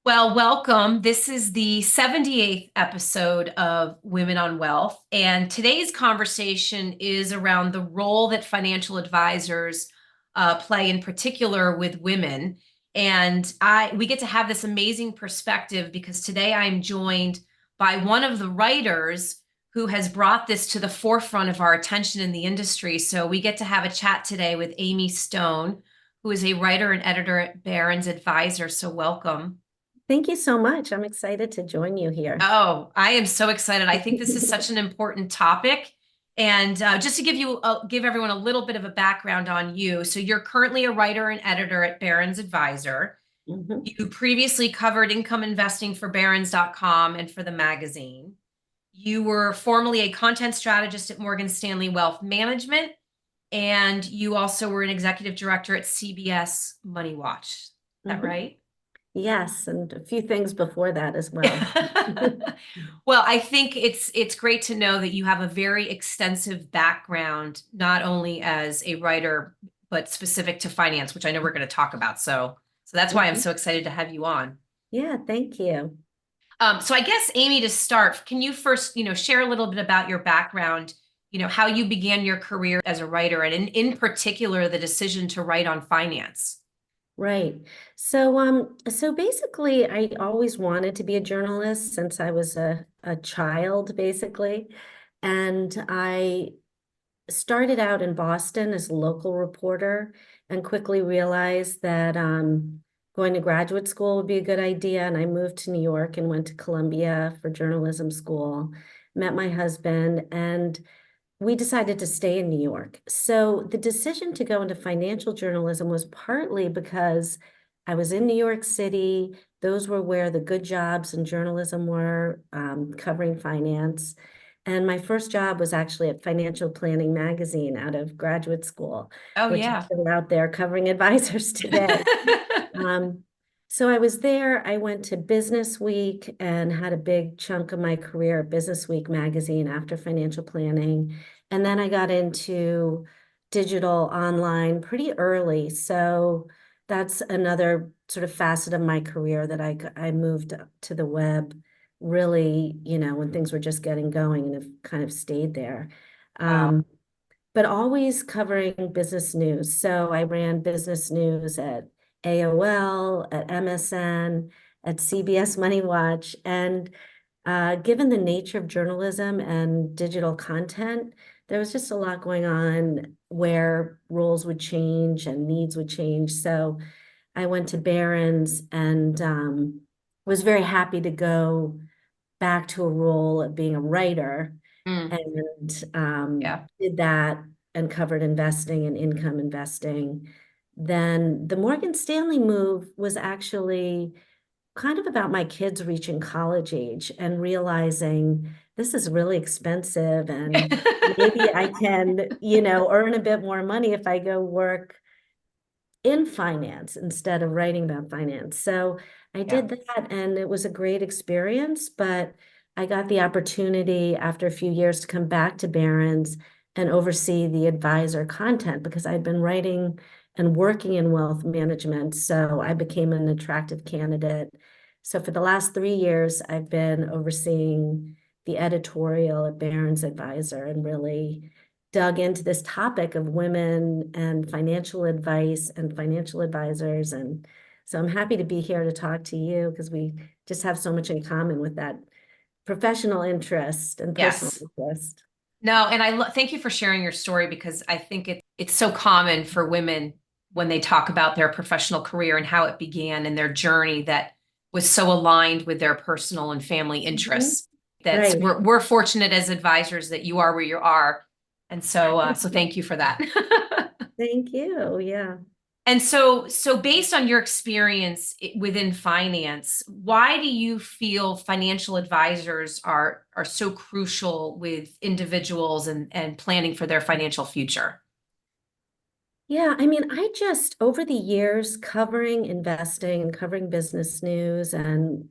Well, welcome. This is the 78th episode of Women on Wealth. And today's conversation is around the role that financial advisors play, in particular with women. And we get to have this amazing perspective because today I'm joined by one of the writers who has brought this to the forefront of our attention in the industry. So we get to have a chat today with Amey Stone, who is a writer and editor at Barron's Advisor. So welcome. Thank you so much. I'm excited to join you here. Oh, I am so excited. I think this is such an important topic. And just to give everyone a little bit of a background on you. So you're currently a writer and editor at Barron's Advisor. Mhm. You previously covered income investing for barrons.com and for the magazine. You were formerly a content strategist at Morgan Stanley Wealth Management, and you also were an executive director at CBS Money Watch. Is that Mhm. right? Yes, and a few things before that as well. Well, I think it's great to know that you have a very extensive background, not only as a writer, but specific to finance, which I know we're going to talk about. So that's why I'm Mhm. so excited to have you on. Yeah, thank you. So I guess Amey, to start, can you first, share a little bit about your background, how you began your career as a writer, and in particular, the decision to write on finance? Right. So basically, I always wanted to be a journalist since I was a child, basically. And I started out in Boston as a local reporter and quickly realized that going to graduate school would be a good idea. And I moved to New York and went to Columbia for journalism school, met my husband, and we decided to stay in New York. So the decision to go into financial journalism was partly because I was in New York City. Those were where the good jobs in journalism were, covering finance. And my first job was actually at Financial Planning Magazine out of graduate school, Oh, which is yeah. still out there covering advisors today. Um, so I was there. I went to Business Week and had a big chunk of my career at Business Week magazine after financial planning. And then I got into digital online pretty early. So that's another sort of facet of my career that I moved up to the web really, when things were just getting going and have kind of stayed there. Wow. Um, but always covering business news. So I ran business news at AOL, at MSN, at CBS Money Watch. And given the nature of journalism and digital content, there was just a lot going on where roles would change and needs would change. So I went to Barron's and was very happy to go back to a role of being a writer Mm, and yeah. did that and covered investing and income investing. Then the Morgan Stanley move was actually kind of about my kids reaching college age and realizing this is really expensive and maybe I can, earn a bit more money if I go work in finance instead of writing about finance. So I Yeah. did that and it was a great experience, but I got the opportunity after a few years to come back to Barron's and oversee the advisor content because I'd been writing and working in wealth management. So I became an attractive candidate. So for the last 3 years, I've been overseeing the editorial at Barron's Advisor and really dug into this topic of women and financial advice and financial advisors. And so I'm happy to be here to talk to you because we just have so much in common with that professional interest and personal Yes. interest. No, and thank you for sharing your story because I think it's so common for women when they talk about their professional career and how it began and their journey that was so aligned with their personal and family Mhm. interests. That's Right. we're fortunate as advisors that you are where you are. And so thank you for that. Thank you. Yeah. And so based on your experience within finance, why do you feel financial advisors are so crucial with individuals and planning for their financial future? Yeah, I mean, I just over the years covering investing and covering business news and,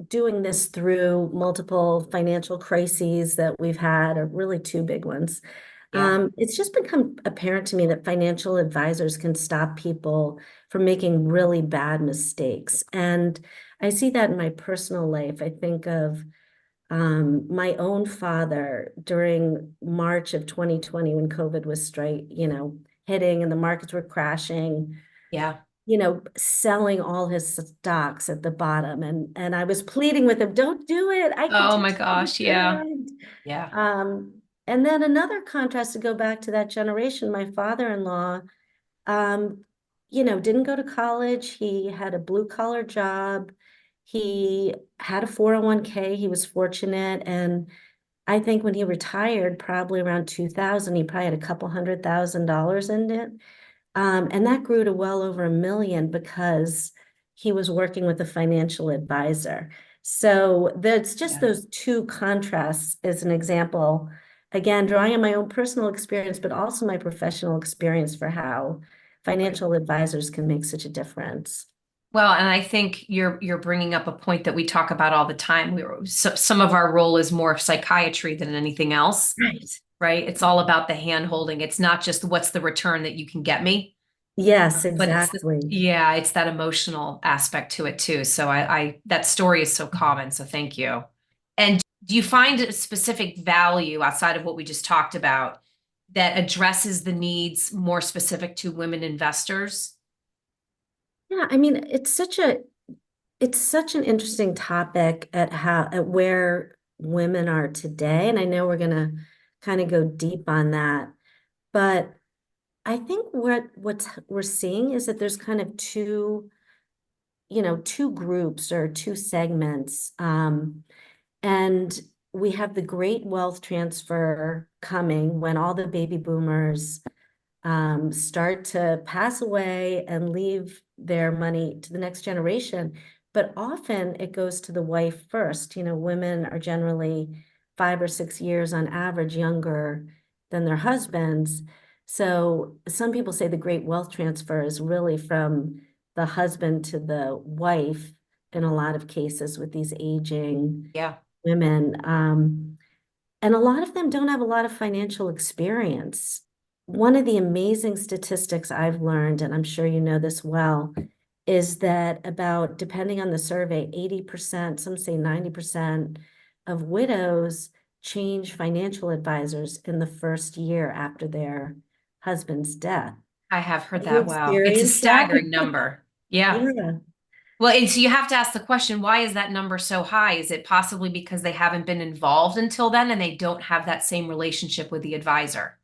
doing this through multiple financial crises that we've had, or really two big ones. Yeah. It's just become apparent to me that financial advisors can stop people from making really bad mistakes. And I see that in my personal life. I think of my own father during March of 2020 when COVID was hitting and the markets were crashing, Yeah. selling all his stocks at the bottom. And I was pleading with him, don't do it. I could Oh my just have a gosh. Yeah. turnaround. Yeah. And then another contrast to go back to that generation, my father-in-law, um, didn't go to college. He had a blue collar job. He had a 401k. He was fortunate. And I think when he retired, probably around 2000, he probably had a couple $100,000 in it. And that grew to well over 1 million because he was working with a financial advisor. So that's just Yeah. those two contrasts as an example. Again, drawing on my own personal experience, but also my professional experience for how Right. financial advisors can make such a difference. Well, and I think you're bringing up a point that we talk about all the time. Some of our role is more of psychiatry than anything else, Right. right? It's all about the hand holding. It's not just what's the return that you can get me, Yes, but it's the, exactly. yeah, it's that emotional aspect to it too. So I that story is so common. So thank you. And do you find a specific value outside of what we just talked about that addresses the needs more specific to women investors? Yeah, I mean, it's such an interesting topic at where women are today. And I know we're gonna kind of go deep on that. But I think what we're seeing is that there's kind of two groups or two segments. And we have the great wealth transfer coming when all the baby boomers start to pass away and leave their money to the next generation. But often it goes to the wife first. Women are generally 5 or 6 years on average younger than their husbands. So some people say the great wealth transfer is really from the husband to the wife in a lot of cases with these aging Yeah, women. And a lot of them don't have a lot of financial experience. One of the amazing statistics I've learned, and I'm sure you know this well, is that about, depending on the survey, 80%, some say 90% of widows change financial advisors in the first year after their husband's death. I have heard Have you that. Wow. It's a experienced that? staggering number. Yeah. Yeah. Well, and so you have to ask the question, why is that number so high? Is it possibly because they haven't been involved until then and they don't have that same relationship with the advisor?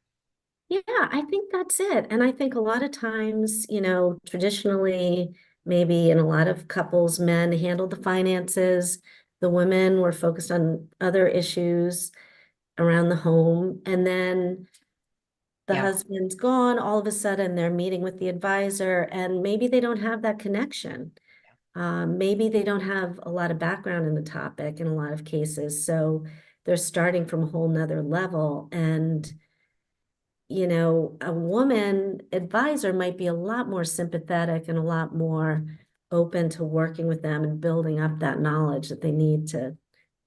Yeah, I think that's it. And I think a lot of times, traditionally, maybe in a lot of couples, men handled the finances. The women were focused on other issues around the home. And then the Yeah. husband's gone, all of a sudden they're meeting with the advisor, and maybe they don't have that connection. Maybe they don't have a lot of background in the topic in a lot of cases. So they're starting from a whole nother level. And a woman advisor might be a lot more sympathetic and a lot more open to working with them and building up that knowledge that they need to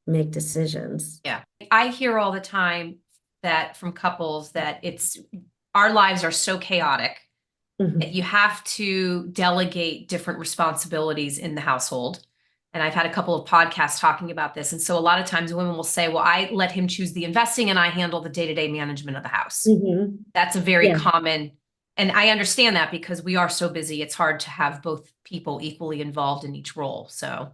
make decisions. Yeah. I hear all the time that from couples that it's our lives are so chaotic that Mhm. you have to delegate different responsibilities in the household. And I've had a couple of podcasts talking about this. And so a lot of times women will say, well, I let him choose the investing and I handle the day-to-day management of the house. Mhm. That's a very Yeah. common, and I understand that because we are so busy, it's hard to have both people equally involved in each role. So,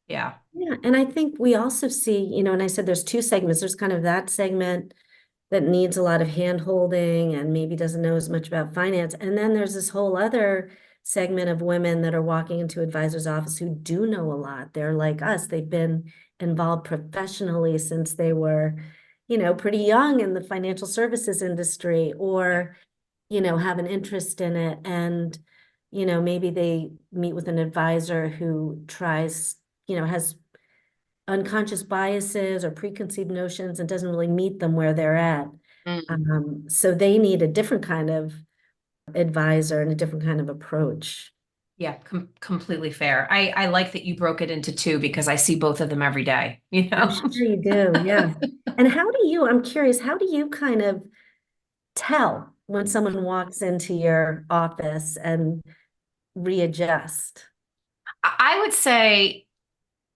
yeah. Yeah. And I think we also see, and I said there's two segments. There's kind of that segment that needs a lot of hand holding and maybe doesn't know as much about finance. And then there's this whole other segment of women that are walking into advisor's office who do know a lot. They're like us. They've been involved professionally since they were, pretty young in the financial services industry Yeah. or, have an interest in it. And, maybe they meet with an advisor who tries, has unconscious biases or preconceived notions and doesn't really meet them where they're at. Mm. So they need a different kind of advisor and a different kind of approach. Yeah, completely fair. I like that you broke it into two because I see both of them every day, you I'm know? sure you do, yeah. And I'm curious, how do you kind of tell when someone walks into your office and readjust? I would say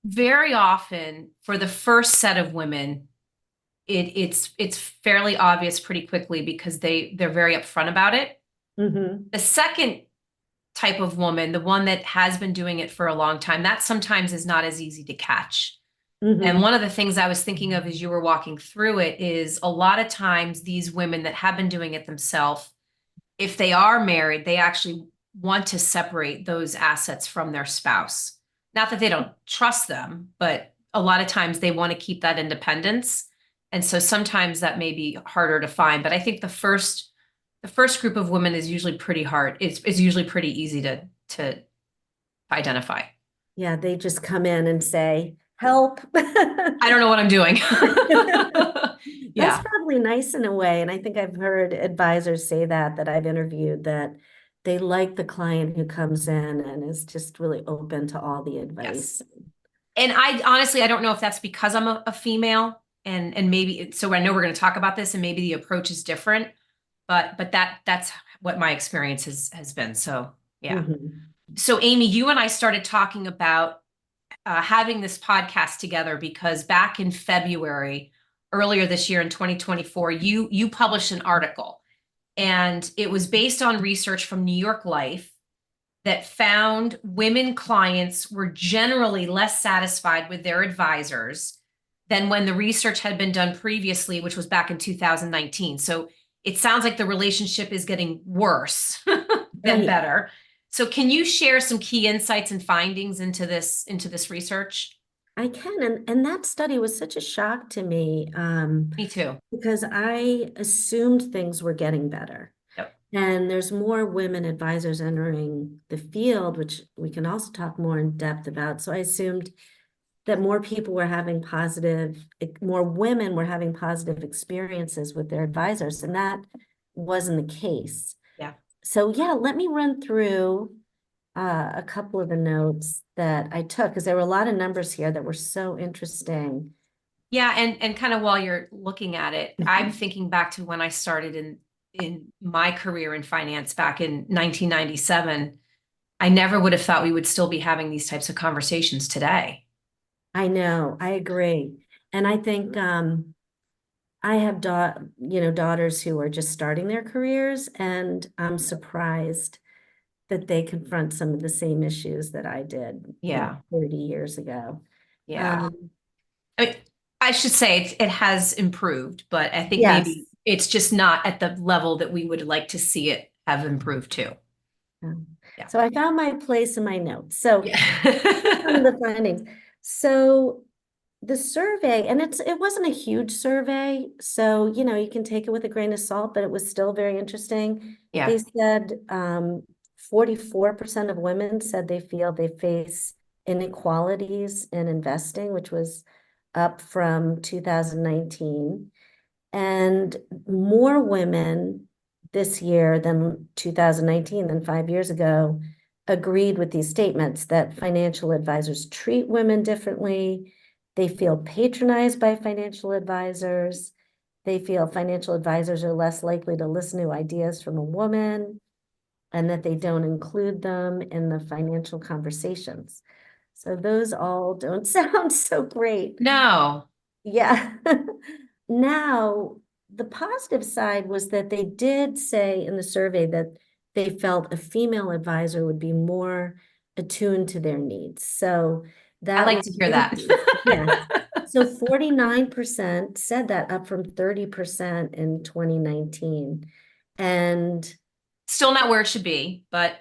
very often for the first set of women, it's fairly obvious pretty quickly because they're very upfront about it. Mm-hmm. The second type of woman, the one that has been doing it for a long time, that sometimes is not as easy to catch. And Mm-hmm. one of the things I was thinking of as you were walking through it is a lot of times these women that have been doing it themselves, if they are married, they actually want to separate those assets from their spouse. Not that they don't trust them, but a lot of times they want to keep that independence. And so sometimes that may be harder to find. But I think the first group of women is usually pretty hard. It's usually pretty easy to identify. Yeah, they just come in and say, help. I don't know what I'm doing. That's Yeah. probably nice in a way. And I think I've heard advisors say that I've interviewed, that they like the client who comes in and is just really open to all the Yes. advice. And I honestly, I don't know if that's because I'm a female and maybe so I know we're going to talk about this and maybe the approach is different, but that's what my experience has been. So yeah. Mhm. So Amy, you and I started talking about having this podcast together because back in February, earlier this year in 2024, you published an article and it was based on research from New York Life that found women clients were generally less satisfied with their advisors than when the research had been done previously, which was back in 2019. So it sounds like the relationship is getting worse than Right. better. So can you share some key insights and findings into this research? I can. And that study was such a shock to me, Me too. because I assumed things were getting better. Yep. And there's more women advisors entering the field, which we can also talk more in depth about. So I assumed that more people were having more women were having positive experiences with their advisors, and that wasn't the case. Yeah. So yeah, let me run through a couple of the notes that I took, because there were a lot of numbers here that were so interesting. Yeah, and kind of while you're looking at it, I'm thinking back to when I started in my career in finance back in 1997. I never would have thought we would still be having these types of conversations today. I know, I agree. And I think I have daughters who are just starting their careers, and I'm surprised that they confront some of the same issues that I did, Yeah, 30 years ago. yeah. Um, I mean, I should say it has improved, but I think yes. maybe it's just not at the level that we would like to see it have improved to. Um, Yeah. So I found my place in my notes. So some of Yeah. the findings. So the survey, and it wasn't a huge survey, so you can take it with a grain of salt, but it was still very interesting. Yeah. They said 44% of women said they feel they face inequalities in investing, which was up from 2019. And more women this year than 2019, than 5 years ago, agreed with these statements that financial advisors treat women differently. They feel patronized by financial advisors. They feel financial advisors are less likely to listen to ideas from a woman, and that they don't include them in the financial conversations. So those all don't sound so great. No. Yeah. Now, the positive side was that they did say in the survey that they felt a female advisor would be more attuned to their needs. So I that like was to an hear that. increase. Yes. So 49% said that, up from 30% in 2019. And Still not where it should be, but at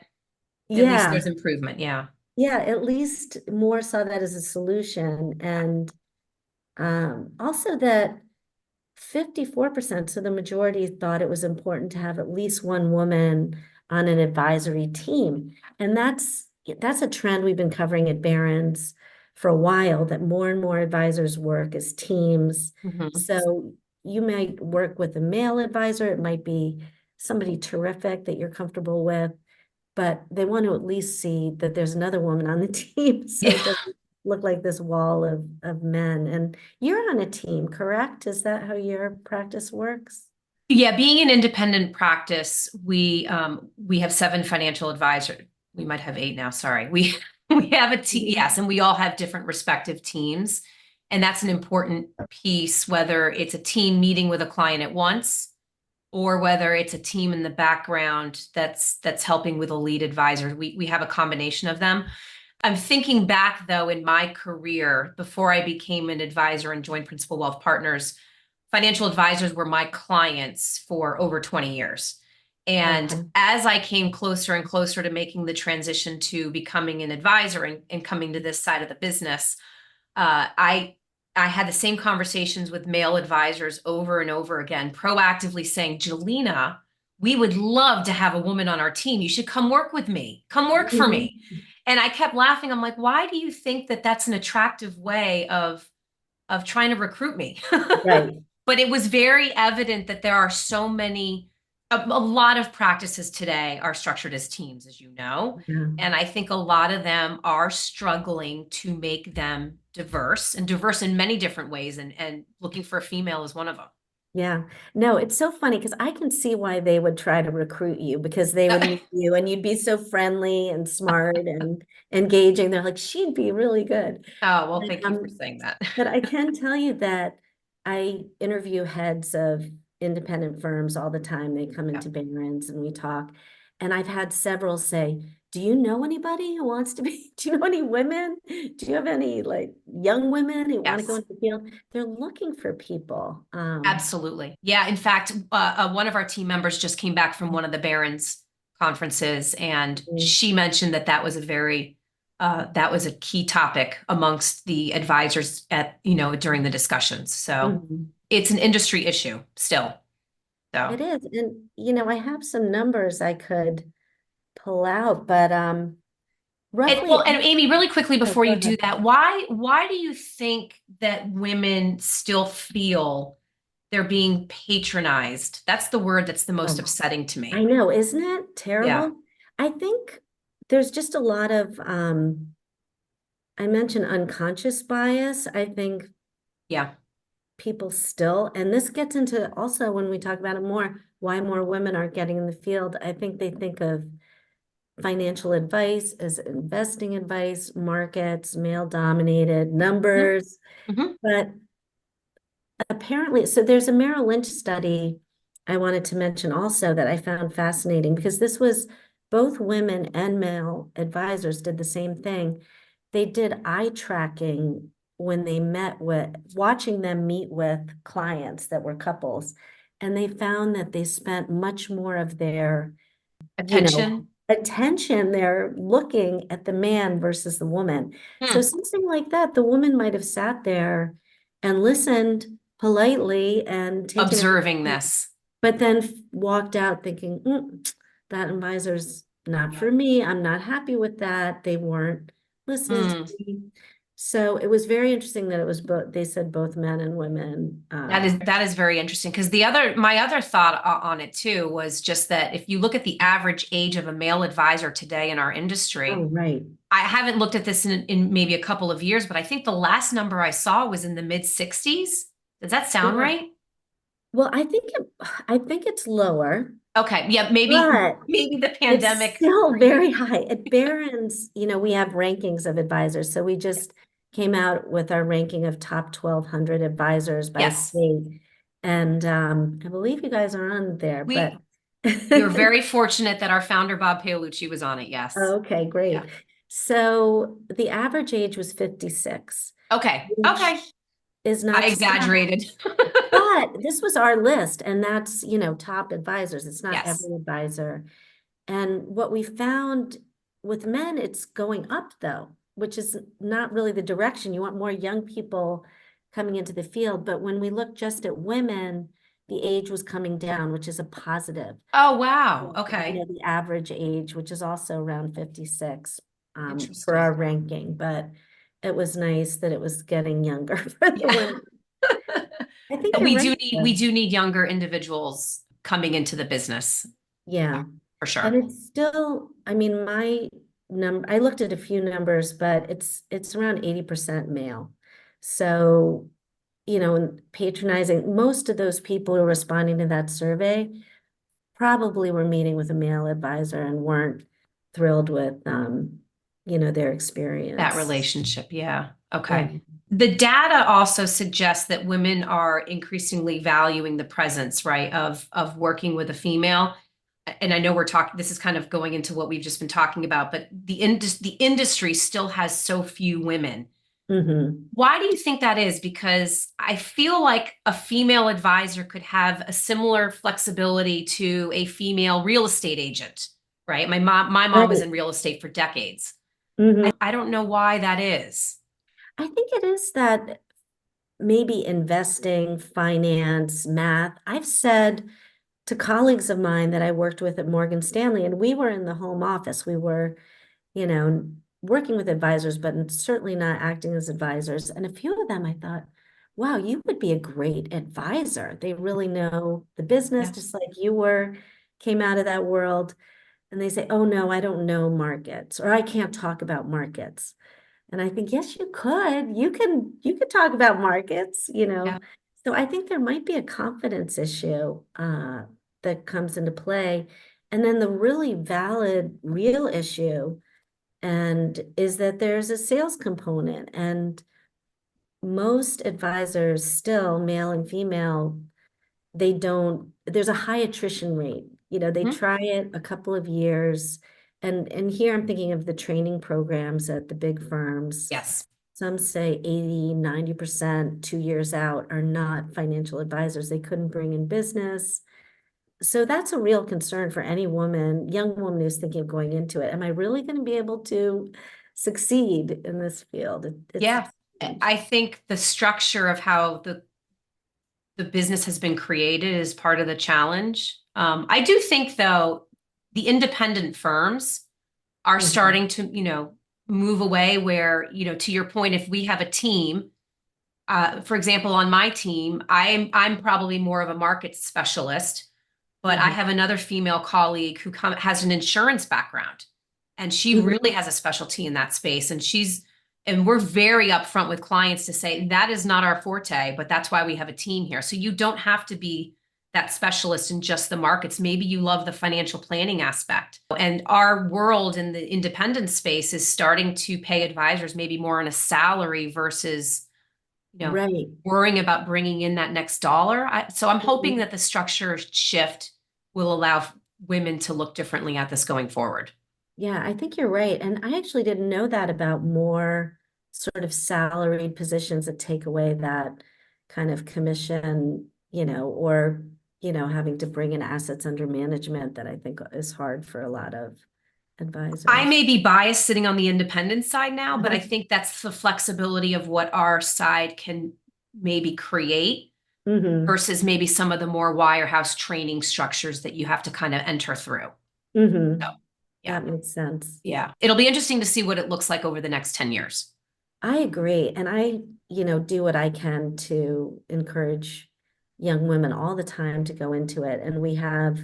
least yeah, there's improvement. Yeah. yeah, at least more saw that as a solution. And also that 54%, so the majority, thought it was important to have at least one woman on an advisory team. And that's a trend we've been covering at Barron's for a while, that more and more advisors work as teams. Mhm. So you might work with a male advisor, it might be somebody terrific that you're comfortable with, but they want to at least see that there's another woman on the team, so Yeah. it doesn't look like this wall of men. And you're on a team, correct? Is that how your practice works? Yeah, being an independent practice, we have seven financial advisors. We might have eight now, sorry. We we have a team, Mhm. yes, and we all have different respective teams. And that's an important piece, whether it's a team meeting with a client at once or whether it's a team in the background that's helping with a lead advisor. We have a combination of them. I'm thinking back though in my career before I became an advisor and joined Principal Wealth Partners, financial advisors were my clients for over 20 years. And Okay. as I came closer and closer to making the transition to becoming an advisor and coming to this side of the business, uh, I I had the same conversations with male advisors over and over again, proactively saying, Jelena, we would love to have a woman on our team. You should come work with me. Come work for Mhm. me. And I kept laughing. I'm like, why do you think that that's an attractive way of trying to recruit me? Right. But it was very evident that there are so many, a lot of practices today are structured as teams, as you know. Yeah. And I think a lot of them are struggling to make them diverse and diverse in many different ways. And looking for a female is one of them. Yeah. No, it's so funny because I can see why they would try to recruit you because they would meet you and you'd be so friendly and smart and engaging. They're like, she'd be really good. Oh, well, But, thank you for saying that. but I can tell you that I interview heads of independent firms all the time. They come Yeah. into Barron's and we talk. And I've had several say, do you know anybody who wants to be, do you know any women? Do you have any like young women who want to go Yes. into the field? They're looking for people. Absolutely. Yeah. In fact, one of our team members just came back from one of the Barron's conferences, and Mm, she mentioned that that was a key topic amongst the advisors during the discussions. So mhm. it's an industry issue still. So, It is. And, I have some numbers I could pull out, but and roughly, well, and Amy, really quickly oh, before go you do ahead. that, why do you think that women still feel they're being patronized? That's the word that's the most Oh, upsetting to I me. know, isn't it Yeah. terrible? I think there's just a lot of, I mentioned unconscious bias. I think Yeah. people still, and this gets into also when we talk about it more, why more women aren't getting in the field. I think they think of financial advice as investing advice, markets, male dominated, Mhm. numbers. Mhm. But apparently, so there's a Merrill Lynch study I wanted to mention also that I found fascinating because this was both women and male advisors did the same thing. They did eye tracking when they met with, watching them meet with clients that were couples. And they found that they spent much more of their Attention. attention, they're looking at the man versus the woman. So Hmm. something like that, the woman might have sat there and listened politely and taken Observing everything, this. but then walked out thinking, that advisor's not Yeah. for me. I'm not happy with that. They weren't listening to Hmm. me. So it was very interesting that it was both, they said both men and women. That is very interesting because my other thought on it too was just that if you look at the average age of a male advisor today in our Oh, industry, right. I haven't looked at this in maybe a couple of years, but I think the last number I saw was in the mid 60s. Does that sound Yeah. right? Well, I think it's lower. Okay. Yeah, maybe But maybe the it's pandemic. still very high. At Barron's, we have rankings of advisors. So we just came out with our ranking of top 1,200 advisors by Yes. state. And I believe you guys are on there, but We were very fortunate that our founder, Bob Paolucci, was on it. Yes. okay, Yeah. great. So the average age was 56, Okay. Okay. which is I not too bad. exaggerated. But this was our list, and that's, top advisors. It's not Yes. every advisor. And what we found with men, it's going up though, which is not really the direction. You want more young people coming into the field. But when we look just at women, the age was coming down, which is a positive. Oh, wow. Yeah. Okay. The average age, which is also around 56, for Interesting. our ranking. But it was nice that it was getting younger for the Yeah. women. I think you're We right, do need we though. do need younger individuals coming into the business. Yeah, Yeah. for And sure. it's still, I mean, my number, I looked at a few numbers, but it's around 80% male. So and patronizing, most of those people who are responding to that survey probably were meeting with a male advisor and weren't thrilled with, their That experience. relationship, yeah. Okay. Yeah. The data also suggests that women are increasingly valuing the presence, right, of working with a female. And I know we're talking, this is kind of going into what we've just been talking about, but the industry still has so few women. Hmm. Why do you think that is? Because I feel like a female advisor could have a similar flexibility to a female real estate agent, right? My mom was Right. in real estate for decades. Hmm. I don't know why that is. I think it is that maybe investing, finance, math. I've said to colleagues of mine that I worked with at Morgan Stanley, and we were in the home office. We were, you know, working with advisors, but certainly not acting as advisors. And a few of them, I thought, wow, you would be a great advisor. They really know the business, Yeah. just like you were, came out of that world. And they say, oh, no, I don't know markets, or I can't talk about markets. And I think, yes, you could. You could talk about markets, you Yeah. know. So I think there might be a confidence issue that comes into play. And then the really valid, real issue and is that there's a sales component. And most advisors still, male and female, they don't, there's a high attrition rate. They Mhm. try it a couple of years. And here I'm thinking of the training programs at the big firms. Yes. Some say 80, 90%, 2 years out are not financial advisors. They couldn't bring in business. So that's a real concern for any woman, young woman who's thinking of going into it. Am I really going to be able to succeed in this field? It's Yeah. I think the structure of how the business has been created is part of the challenge. I do think, though, the independent firms are Mhm. starting to, move away where, to your point, if we have a team, for example, on my team, I'm probably more of a market specialist, but I Mhm. have another female colleague who has an insurance background, and she really Mhm. has a specialty in that space. And we're very upfront with clients to say that is not our forte, but that's why we have a team here. So you don't have to be that specialist in just the markets. Maybe you love the financial planning aspect. And our world in the independent space is starting to pay advisors maybe more on a salary versus, Right. worrying about bringing in that next dollar. So I'm hoping Mhm. that the structure shift will allow women to look differently at this going forward. Yeah, I think you're right. And I actually didn't know that about more sort of salaried positions that take away that kind of commission, or, having to bring in assets under management that I think is hard for a lot of I advisors. may be biased sitting on the independent side now, but I think that's the flexibility of what our side can maybe create Mm-hmm. versus maybe some of the more wirehouse training structures that you have to kind of enter through. So, Mm-hmm. yeah, That makes sense. yeah. It'll be interesting to see what it looks like over the next 10 years. I agree. And I, do what I can to encourage young women all the time to go into it. And we have,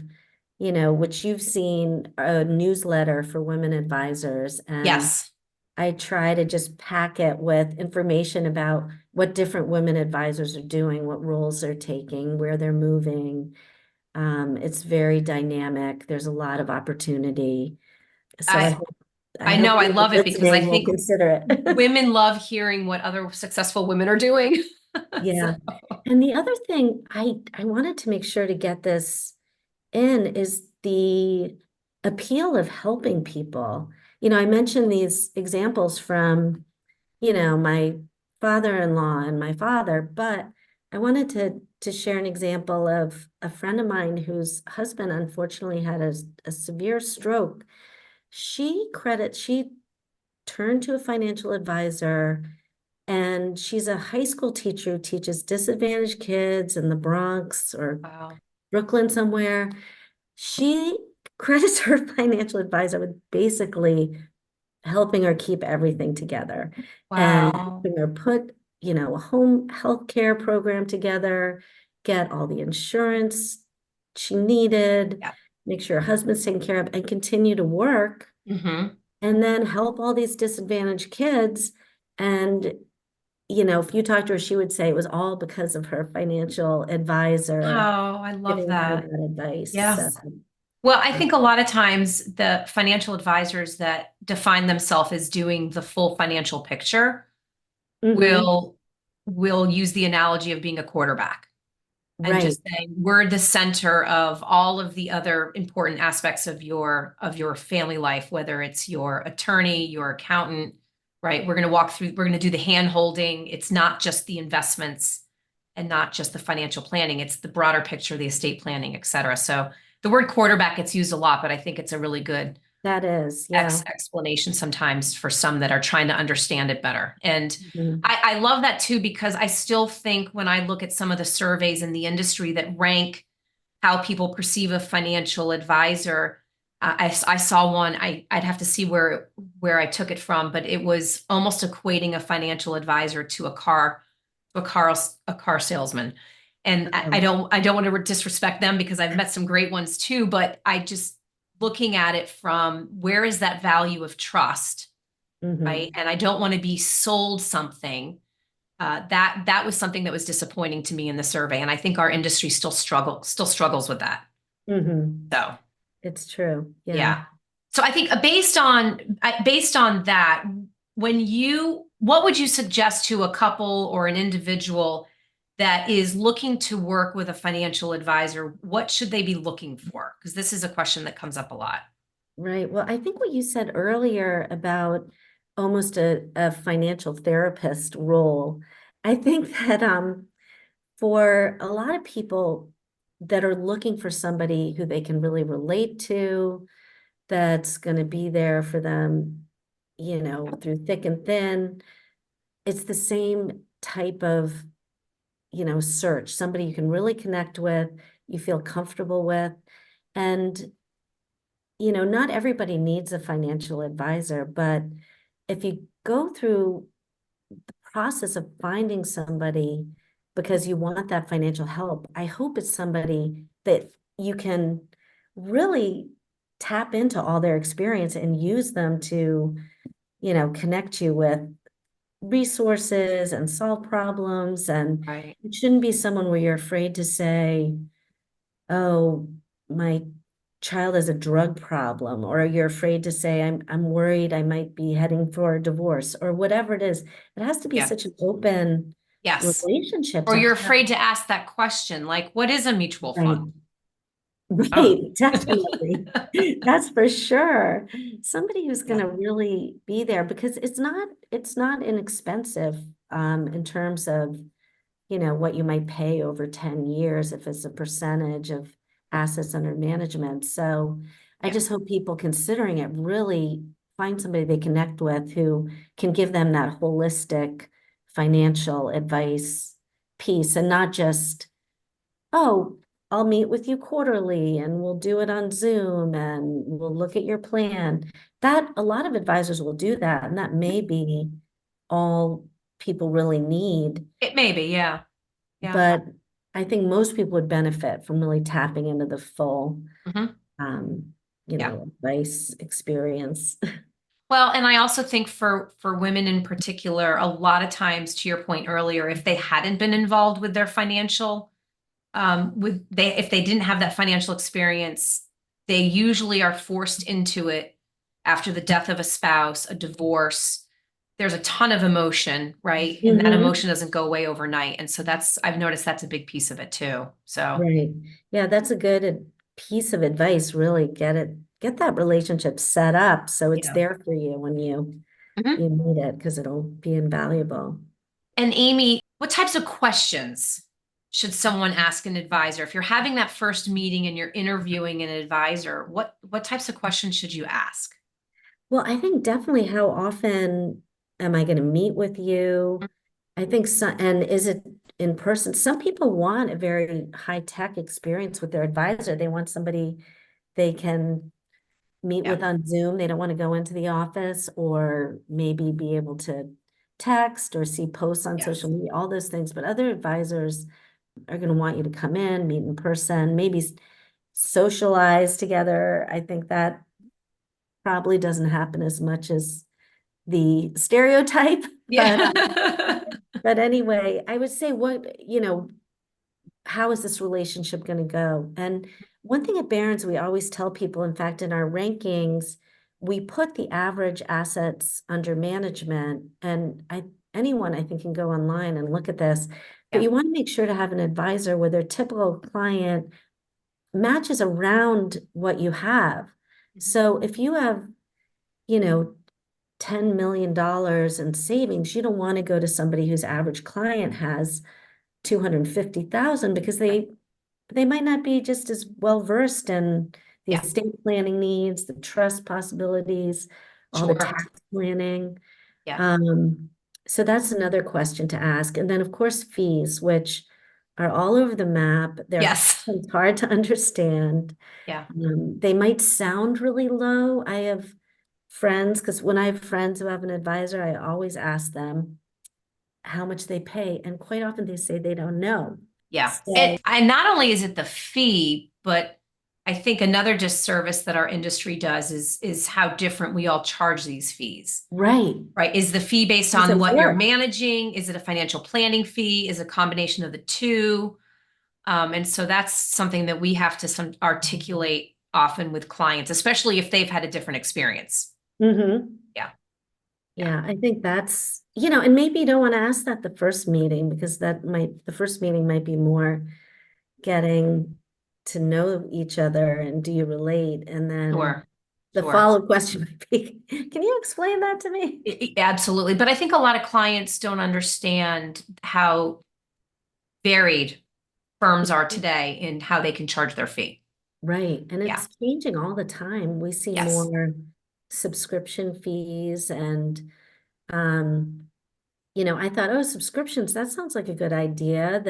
which you've seen, a newsletter for women advisors. And Yes. I try to just pack it with information about what different women advisors are doing, what roles they're taking, where they're moving. It's very dynamic. There's a lot of opportunity. So I I hope, I I hope know I women love it because I listening will think consider it. women love hearing what other successful women are doing. So, Yeah. And the other thing I wanted to make sure to get this in is the appeal of helping people. I mentioned these examples from, my father-in-law and my father, but I wanted to share an example of a friend of mine whose husband unfortunately had a severe stroke. She turned to a financial advisor, and she's a high school teacher who teaches disadvantaged kids in the Bronx or wow. Brooklyn somewhere. She credits her financial advisor with basically helping her keep everything together and Wow. helping her put, a home health care program together, get all the insurance she needed, Yeah. make sure her husband's taken care of, and continue to work, Hmm. and then help all these disadvantaged kids. And if you talk to her, she would say it was all because of her financial advisor Oh, I love giving her that. that advice. Yeah. So, Well, I think a lot of times the financial advisors that define themselves as doing the full financial picture mhm, will will use the analogy of being a quarterback and right. just saying we're the center of all of the other important aspects of your family life, whether it's your attorney, your accountant, right? We're going to walk through, we're going to do the hand holding. It's not just the investments and not just the financial planning, it's the broader picture, the estate planning, et cetera. So the word quarterback gets used a lot, but I think it's a really good That is, yeah. explanation sometimes for some that are trying to understand it better. And Mhm. I love that too, because I still think when I look at some of the surveys in the industry that rank how people perceive a financial advisor, I saw one, I'd have to see where I took it from, but it was almost equating a financial advisor to a car salesman. And I don't want to disrespect them because I've met some great ones too, but I just looking at it from where is that value of trust, right? Mhm. And I don't want to be sold something. That was something that was disappointing to me in the survey, and I think our industry still struggles with that. Mhm. So It's true. Yeah. yeah. So I think based on that, what would you suggest to a couple or an individual that is looking to work with a financial advisor? What should they be looking for? Because this is a question that comes up a lot. Right. Well, I think what you said earlier about almost a financial therapist role, I think that for a lot of people that are looking for somebody who they can really relate to, that's going to be there for them, through thick and thin, it's the same type of, search, somebody you can really connect with, you feel comfortable with. And not everybody needs a financial advisor, but if you go through the process of finding somebody because you want that financial help, I hope it's somebody that you can really tap into all their experience and use them to, connect you with resources and solve problems. And Right. it shouldn't be someone where you're afraid to say, oh, my child has a drug problem, or you're afraid to say, I'm worried I might be heading for a divorce, or whatever it is. It has to be Yeah. such an open Yes. relationship Or to you're have. afraid to ask that question, like, what is a mutual Right. fund? Oh. Right, definitely. That's for sure. Somebody who's Yeah. gonna really be there because it's not inexpensive in terms of what you might pay over 10 years if it's a percentage of assets under management. So I Yeah. just hope people considering it really find somebody they connect with who can give them that holistic financial advice piece and not just, oh, I'll meet with you quarterly and we'll do it on Zoom and we'll look at your plan. That a lot of advisors will do that, and that may be all people really need. It may be, yeah. Yeah. But I think most people would benefit from really tapping into the full, Hmm. um, Yeah. advice experience. Well, and I also think for women in particular, a lot of times, to your point earlier, if they hadn't been involved with their financial, with they if they didn't have that financial experience, they usually are forced into it after the death of a spouse, a divorce. There's a ton of emotion, right? And that Mhm. emotion doesn't go away overnight. And so I've noticed that's a big piece of it too. So Right. Yeah, that's a good piece of advice. Really get that relationship set up so it's yeah. there for you when you Mhm. you need it because it'll be invaluable. And Amy, what types of questions should someone ask an advisor? If you're having that first meeting and you're interviewing an advisor, what types of questions should you ask? Well, I think definitely how often am I going to meet with you? I think so, and is it in person? Some people want a very high tech experience with their advisor. They want somebody they can meet Yeah. with on Zoom. They don't want to go into the office or maybe be able to text or see posts on social Yes. media, all those things. But other advisors are going to want you to come in, meet in person, maybe socialize together. I think that probably doesn't happen as much as the stereotype, but Yeah. But anyway, I would say how is this relationship going to go? And one thing at Barron's, we always tell people, in fact, in our rankings, we put the average assets under management, and anyone I think can go online and look at this, but Yeah. you want to make sure to have an advisor where their typical client matches around what you have. So if you have, you know, $10 million in savings, you don't want to go to somebody whose average client has 250,000 because they might not be just as well versed in the Yeah, estate planning needs, the trust possibilities, all the sure. tax planning. Yeah. Um, so that's another question to ask. And then, of course, fees, which are all over the map. They're Yes. sometimes hard to understand. Yeah. They might sound really low. I have friends, because when I have friends who have an advisor, I always ask them how much they pay. And quite often they say they don't know. Yeah. So, And not only is it the fee, but I think another disservice that our industry does is how different we all charge these fees. right. Right? Is the fee based Does on it what you're work? managing? Is it a financial planning fee? Is it a combination of the two? And so that's something that we have to articulate often with clients, especially if they've had a different experience. Mm-hmm. Yeah. Yeah. Yeah, I think that's, and maybe you don't want to ask that the first meeting because the first meeting might be more getting to know each other and do you relate? And then Sure. the Sure. follow-up question might be, can you explain that to me? Absolutely. But I think a lot of clients don't understand how varied firms are today in how they can charge their fee. Right, and Yeah. it's changing all the time. We see Yes. more subscription fees and, um, I thought, oh, subscriptions, that sounds like a good idea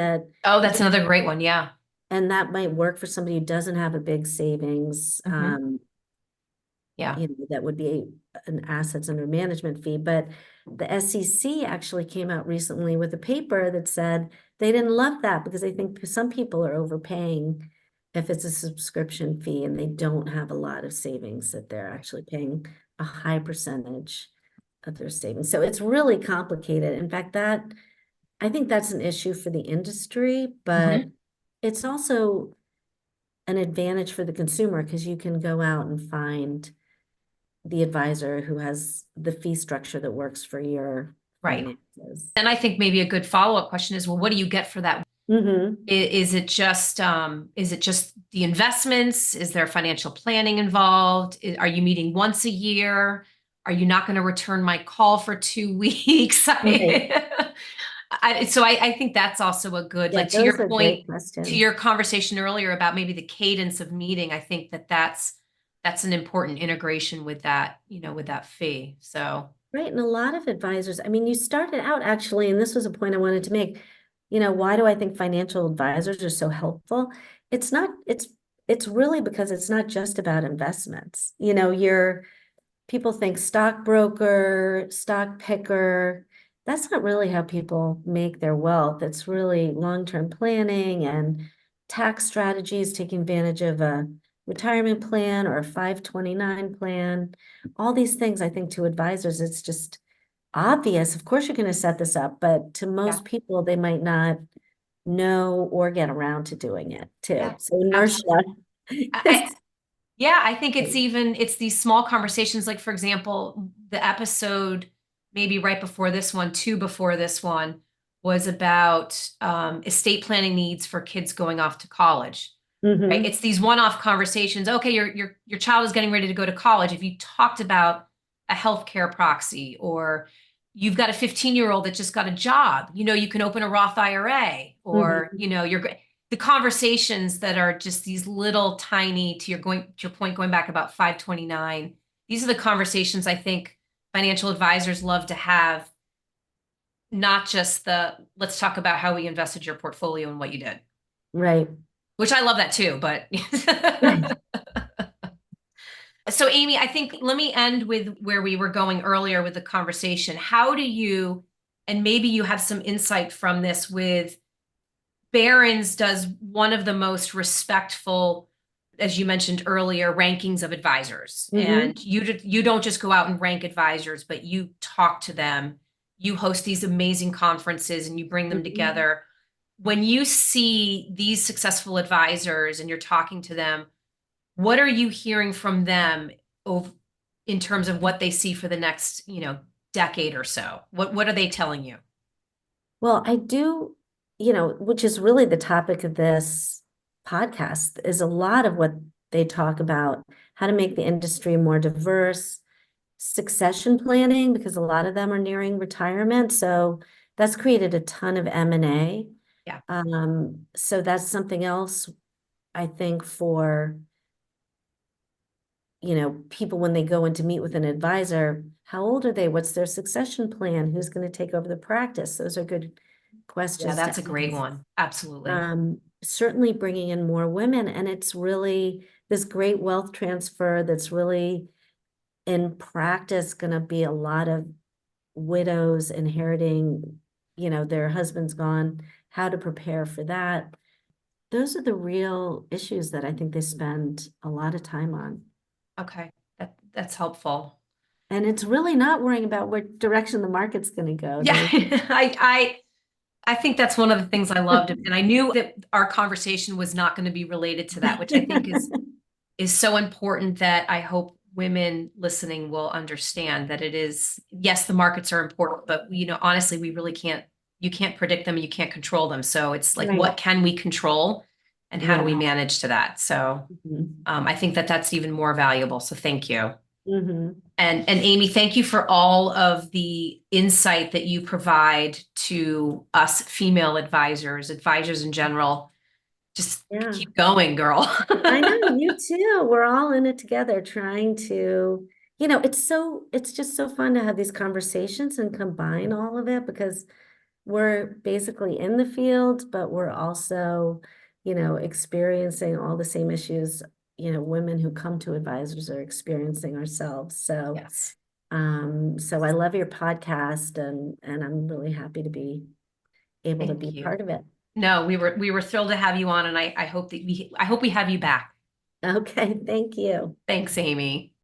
Oh, that's another great one. Yeah. and that might work for somebody who doesn't have a big savings. Hmm. Yeah. That would be an assets under management fee. But the SEC actually came out recently with a paper that said they didn't love that because they think some people are overpaying if it's a subscription fee and they don't have a lot of savings, that they're actually paying a high percentage of their savings. So it's really complicated. In fact, I think that's an issue for the industry, but Hmm. it's also an advantage for the consumer because you can go out and find the advisor who has the fee structure that works for your Right. finances. And I think maybe a good follow-up question is, well, what do you get for that? Mm-hmm. Is it just the investments? Is there financial planning involved? Are you meeting once a year? Are you not going to return my call for 2 weeks? Right. I think that's also a good, Yeah, like to those your are point, great to questions. your conversation earlier about maybe the cadence of meeting. I think that's an important integration with with that fee. So, Right. And a lot of advisors, I mean, you started out actually, and this was a point I wanted to make, why do I think financial advisors are so helpful? It's not, it's really because it's not just about investments. People think stockbroker, stock picker. That's not really how people make their wealth. It's really long-term planning and tax strategies, taking advantage of a retirement plan or a 529 plan. All these things, I think, to advisors, it's just obvious. Of course, you're going to set this up, but to yeah, most people, they might not know or get around to doing it too. yeah, So inertia absolutely. is Yeah, I think it's these small conversations. Like, for example, the episode maybe right before this one, two before this one, was about estate planning needs for kids going off to college. Right? Mhm. It's these one-off conversations. Okay, your child is getting ready to go to college. If you talked about a healthcare proxy, or you've got a 15-year-old that just got a job, you can open a Roth IRA, or Mhm. the conversations that are just these little tiny, to your point, going back about 529. These are the conversations I think financial advisors love to have, not just the let's talk about how we invested your portfolio and what you did, Right. which I love that too, but Right. so Amey, I think let me end with where we were going earlier with the conversation. How do you, and maybe you have some insight from this, with Barron's does one of the most respectful, as you mentioned earlier, rankings of advisors. Mhm. And you don't just go out and rank advisors, but you talk to them. you host these amazing conferences and you bring them Mhm. together. When you see these successful advisors and you're talking to them, what are you hearing from them of, in terms of what they see for the next, decade or so? What are they telling you? Well, I do, which is really the topic of this podcast, is a lot of what they talk about, how to make the industry more diverse, succession planning, because a lot of them are nearing retirement. So that's created a ton of M&A. Yeah. So that's something else I think for, people when they go in to meet with an advisor, how old are they? What's their succession plan? Who's going to take over the practice? Those are good Yeah, questions to that's a great ask. one. Absolutely. Certainly bringing in more women, and it's really this great wealth transfer that's really in practice going to be a lot of widows inheriting, their husband's gone, how to prepare for that. Those are the real issues that I think they spend a lot of time on. Okay. That's helpful. And it's really not worrying about what direction the market's going to go. Yeah. I think that's one of the things I loved. And I knew that our conversation was not going to be related to that, which I think is so important, that I hope women listening will understand that it is, yes, the markets are important, but honestly, we really can't, you can't predict them, you can't control them. So it's like, Right. what can we control and how do we Yeah. manage to that? So Mhm. I think that that's even more valuable. So thank you. Mhm. And Amy, thank you for all of the insight that you provide to us female advisors in general. Just Yeah. keep going, girl. I know, you too. We're all in it together trying to, it's just so fun to have these conversations and combine all of it because we're basically in the field, but we're also, experiencing all the same issues, women who come to advisors are experiencing ourselves. So, Yes. so I love your podcast and I'm really happy to be able to be Thank you. part of it. No, we were thrilled to have you on, and I hope we have you back. Okay, thank you. Thanks, Amy.